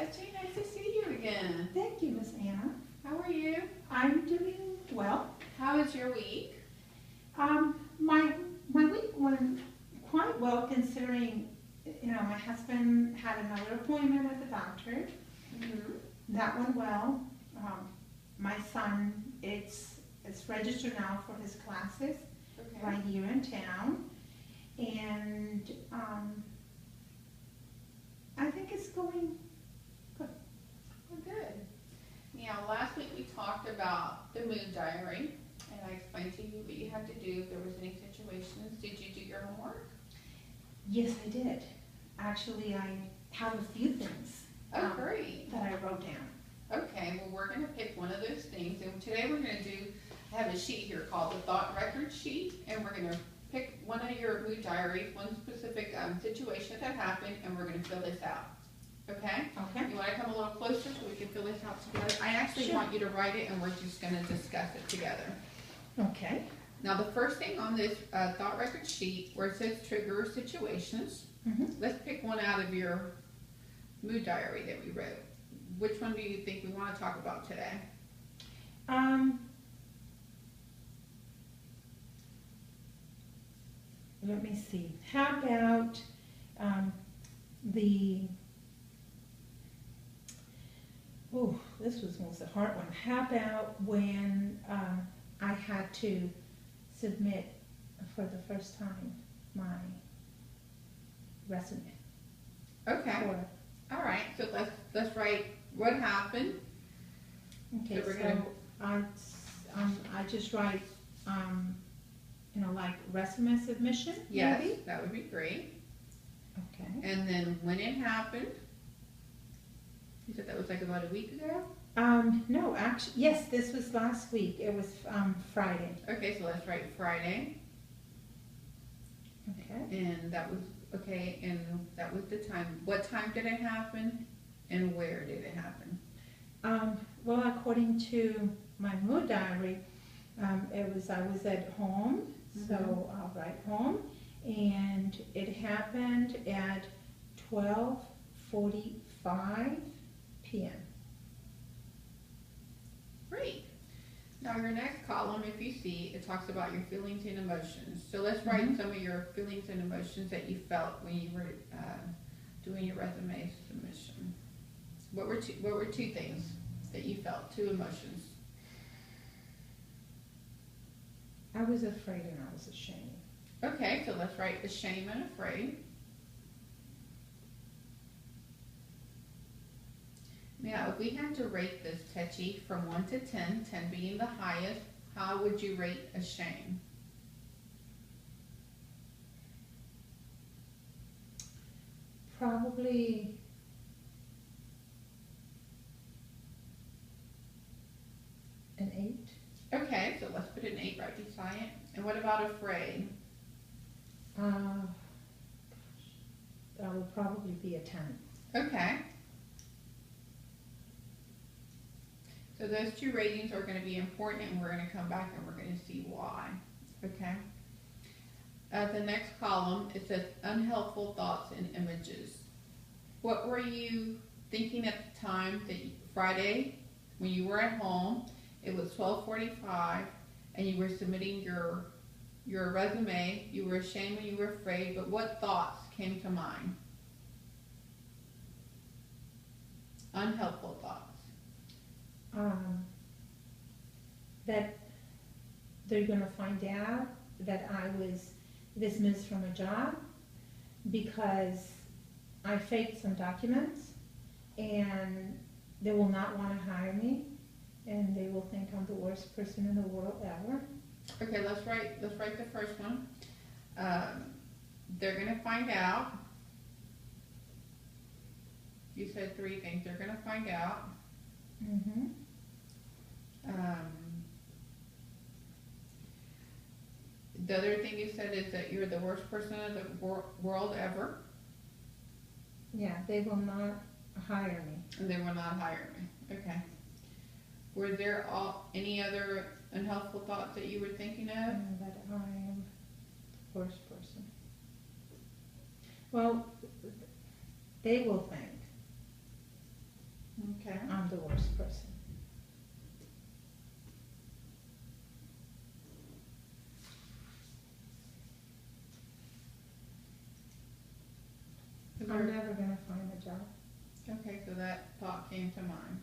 Betsy. Nice to see you again. Thank you, Miss Anna. How are you? I'm doing well. How was your week? My week went quite well considering, my husband had another appointment at the doctor. Mm-hmm. That went well. My son, it's registered now for his classes Okay. right here in town. And I think it's going good. Well, good. Last week we talked about the mood diary, and I explained to you what you had to do if there was any situations. Did you do your homework? Yes, I did. Actually, I have a few things Oh, great. that I wrote down. Okay, well, we're going to pick one of those things, and today we're going to have a sheet here called the thought record sheet, and we're going to pick one of your mood diaries, one specific situation that happened, and we're going to fill this out. Okay? Okay. You want to come a little closer so we can fill this out together? I actually Sure. want you to write it, and we're just going to discuss it together. Okay. Now, the first thing on this thought record sheet, where it says trigger situations, Mm-hmm. let's pick one out of your mood diary that we wrote. Which one do you think we want to talk about today? Let me see. How about the? Oh, this was most a hard one. How about when I had to submit for the first time my resume? Okay. For, All right. So let's write what happened. okay, So we're so I just write like resume submission. Yes, Maybe? that would be great. Okay. And then when it happened. You said that was like about a week ago? No, actually, yes, this was last week. It was Friday. Okay, so let's write Friday. Okay. And that was, okay, and that was the time. What time did it happen? And where did it happen? Well, according to my mood diary, I was at home, so I'll write home, and it happened at 12:45 p.m. Great. Now your next column, if you see, it talks about your feelings and emotions. So let's write some of your feelings and emotions that you felt when you were doing your resume submission. What were two things that you felt, two emotions? I was afraid and I was ashamed. Okay, so let's write ashamed and afraid. Now, if we had to rate this, Tetchy, from 1 to 10, 10 being the highest, how would you rate ashamed? Probably an 8. Okay, so let's put an 8 right beside it. And what about afraid? That would probably be a 10. Okay. So those two ratings are going to be important, and we're going to come back and we're going to see why. Okay. The next column, it says unhelpful thoughts and images. What were you thinking at the time that Friday, when you were at home, it was 12:45, and you were submitting your resume? You were ashamed and you were afraid, but what thoughts came to mind? Unhelpful thoughts. That they're going to find out that I was dismissed from a job because I faked some documents, and they will not want to hire me, and they will think I'm the worst person in the world ever. Okay, let's write the first one. They're going to find out. You said 3 things. They're going to find out. Mm-hmm. The other thing you said is that you're the worst person in the world ever, Yeah, they will not hire me. and they will not hire me. Okay. Were there any other unhelpful thoughts that you were thinking of? And that I am the worst person. Well, they will think the worst person. I'm never gonna find a job. Okay, so that thought came to mind.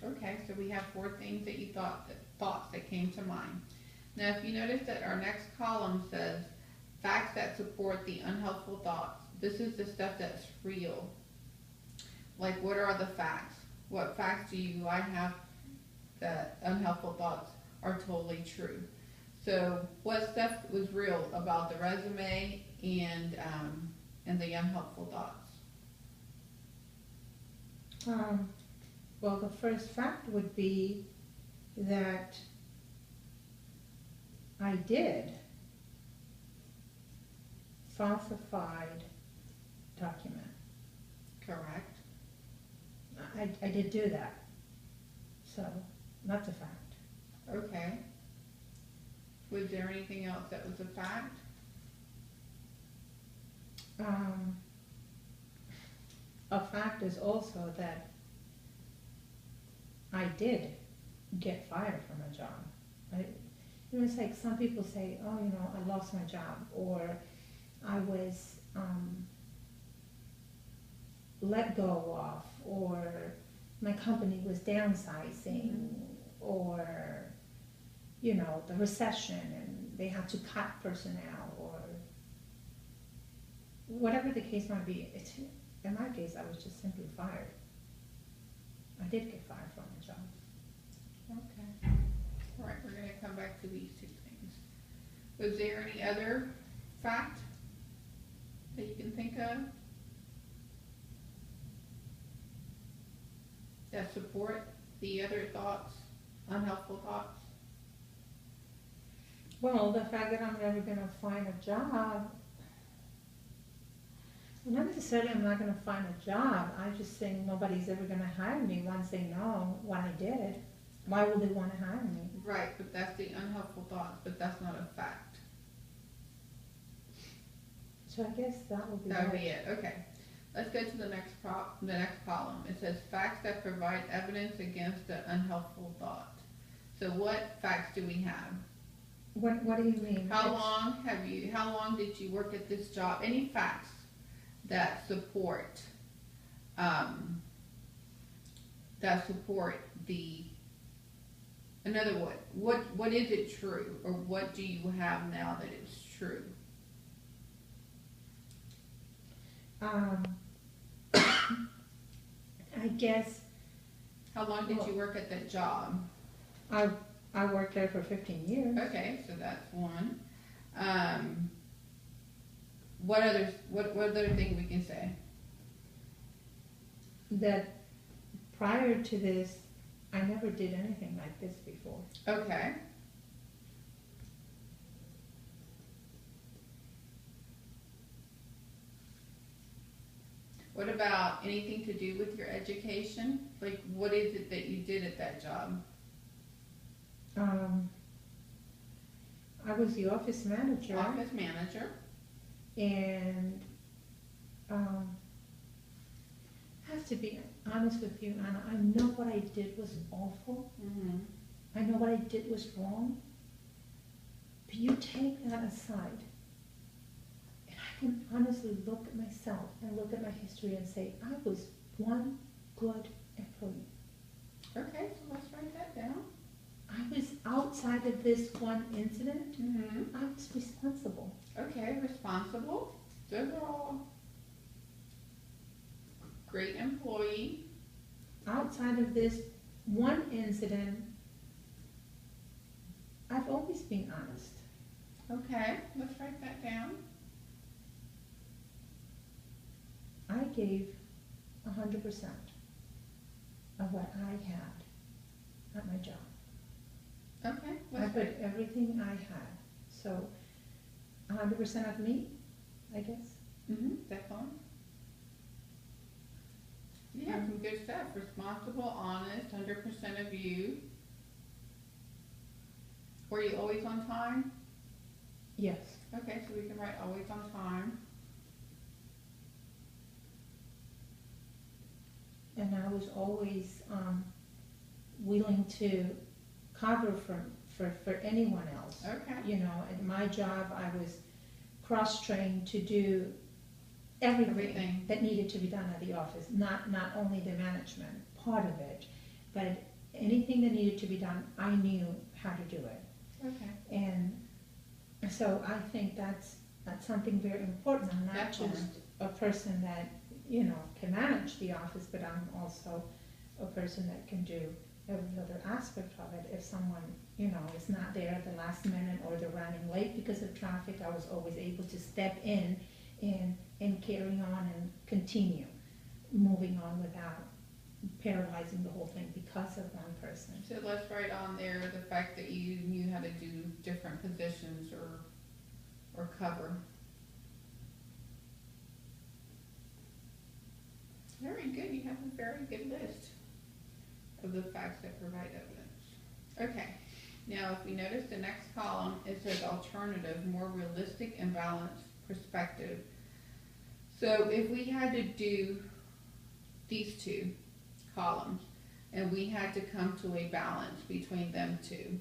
Okay, so we have 4 things that you thoughts that came to mind. Now, if you notice that our next column says facts that support the unhelpful thoughts, this is the stuff that's real. Like, what are the facts? What facts do I have that unhelpful thoughts are totally true? So, what stuff was real about the resume and the unhelpful thoughts? Well, the first fact would be that I did falsified document. Correct. I did do that. So, that's a fact. Okay. Was there anything else that was a fact? A fact is also that I did get fired from a job. It's like some people say, oh, I lost my job, or I was let go of, or my company was downsizing, or, the recession and they had to cut personnel, or whatever the case might be. In my case, I was just simply fired. I did get fired from a job. Okay. All right, we're going to come back to these 2 things. Was there any other fact that you can think of that support the other thoughts, unhelpful thoughts? Well, the fact that I'm never going to find a job, not necessarily I'm not going to find a job. I just think nobody's ever going to hire me once they know what I did. Why would they want to hire me? Right, but that's the unhelpful thoughts, but that's not a fact. So I guess that would be That would be it. Okay. Let's go to the next column. It says facts that provide evidence against the unhelpful thought. So what facts do we have? What do you mean? How long did you work at this job? Any facts that support the, another what is it true, or what do you have now that is true? I guess. How long did you work at that job? I worked there for 15 years. Okay, so that's one. What other thing we can say? That prior to this, I never did anything like this before. Okay. What about anything to do with your education? Like, what is it that you did at that job? I was the office manager. Office manager. And I have to be honest with you, Anna. I know what I did was awful. Mm-hmm. I know what I did was wrong. But you take that aside, and I can honestly look at myself and look at my history and say, I was one good employee. Okay, so let's write that down. I was outside of this one incident. Mm-hmm. I was responsible. Okay, responsible. Those are all great employee. Outside of this one incident, I've always been honest. Okay, let's write that down. I gave 100% of what I had at my job. Okay, I put everything I had. So 100% of me, I guess. Mm-hmm, definitely. You have some good stuff. Responsible, honest, 100% of you. Were you always on time? Yes. Okay, so we can write always on time. And I was always willing to cover for anyone else. Okay. You know, at my job, I was cross-trained to do everything that needed to be done at the office, not only the management part of it, but anything that needed to be done, I knew how to do it. Okay. And so I think that's something very important. I'm not Definitely. just a person that, you know, can manage the office, but I'm also a person that can do every other aspect of it. If someone, you know, is not there at the last minute or they're running late because of traffic, I was always able to step in and carry on and continue moving on without paralyzing the whole thing because of one person. So let's write on there the fact that you knew how to do different positions or cover. Very good, you have a very good list of the facts that provide evidence. Okay, now if we notice the next column, it says alternative, more realistic and balanced perspective. So if we had to do these two columns and we had to come to a balance between them two,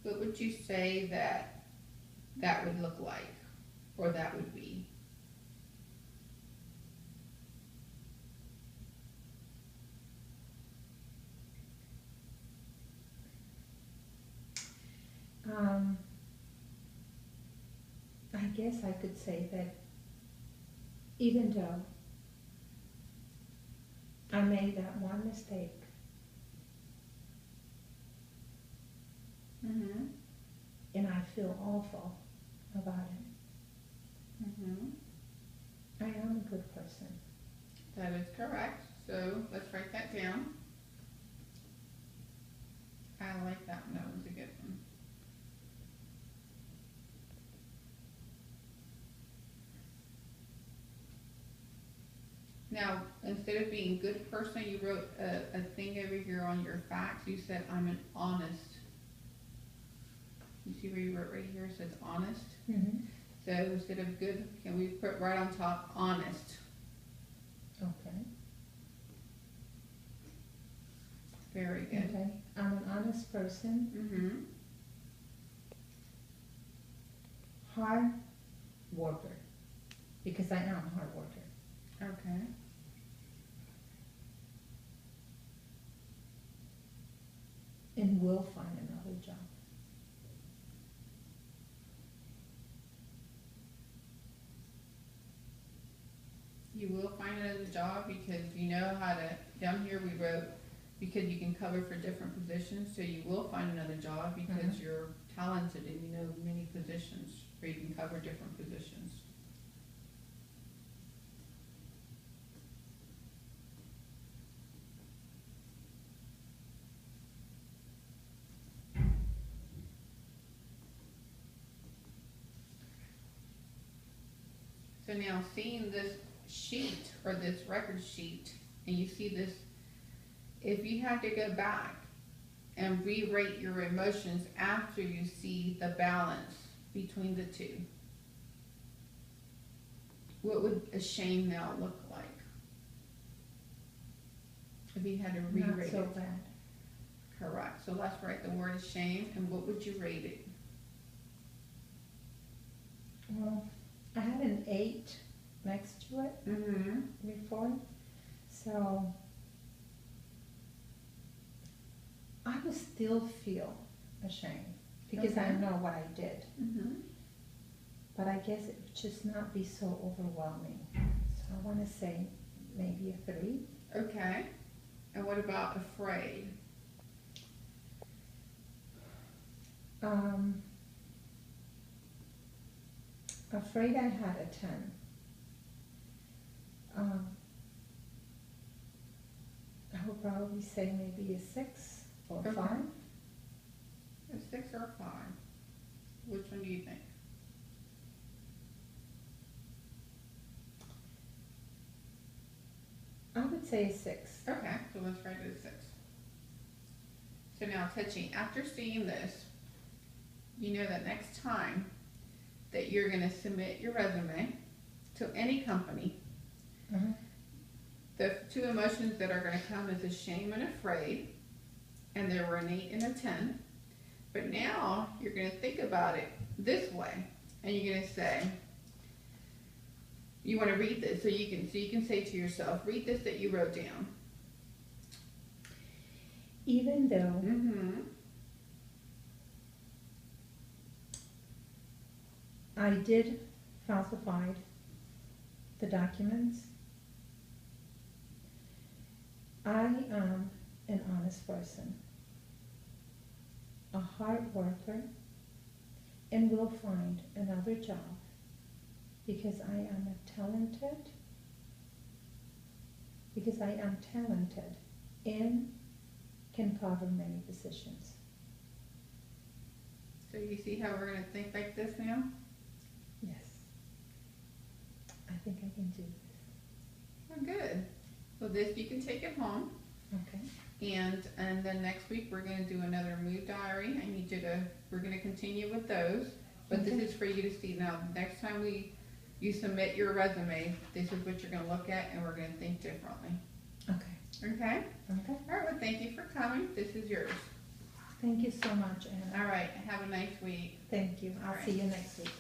what would you say that would look like, or that would be? I guess I could say that even though I made that one mistake, Mm-hmm. and I feel awful about it, Mm-hmm. I am a good person. That is correct, so let's write that down. I like that one, that was a good one. Now, instead of being good person, you wrote a thing over here on your facts. You said, I'm an honest. You see where you wrote right here, it says honest? Mm-hmm. So instead of good, can we put right on top, honest? Okay. Very good. Okay. I'm an honest person, Mm-hmm. hard worker, because I am a hard worker. Okay. And will find another job. You will find another job because you know how to, down here we wrote, because you can cover for different positions, so you will find another job because Mhm. you're talented and you know many positions where you can cover different positions. So now seeing this sheet or this record sheet, and you see this, if you had to go back and re-rate your emotions after you see the balance between the two, what would a shame now look like? If you had to Not re-rate so it. bad. Correct, so let's write the word shame, and what would you rate it? Well, I had an 8 next to it Mm-hmm. before, so I would still feel ashamed because I Okay. know what I did, Mm-hmm. but I guess it would just not be so overwhelming. So I want to say maybe a 3. Okay, and what about afraid? Afraid I had a 10. I would probably say maybe a 6 or Okay. 5. A 6 or a 5? Which one do you think? I would say a 6. Okay, so let's write it a 6. So now touching, after seeing this, you know that next time that you're gonna submit your resume to any company. Mhm. The two emotions that are gonna come is a shame and afraid, and there were an 8 and a 10. But now you're gonna think about it this way, and you're gonna say, you wanna read this, so you can say to yourself, read this that you wrote down. Even though Mm-hmm. I did falsify the documents, I am an honest person, a hard worker, and will find another job because I am talented and can cover many positions. So you see how we're gonna think like this now? Yes, I think I can do this. Oh, good. Well, this, you can take it home. Okay. And then next week, we're gonna do another mood diary. We're gonna continue with those. But Okay. this is for you to see. Now, next time you submit your resume, this is what you're gonna look at, and we're gonna think differently. Okay. Okay? Okay. All right, well, thank you for coming. This is yours. Thank you so much, Anna. All right, have a nice week. Thank you. All I'll right. see you next week.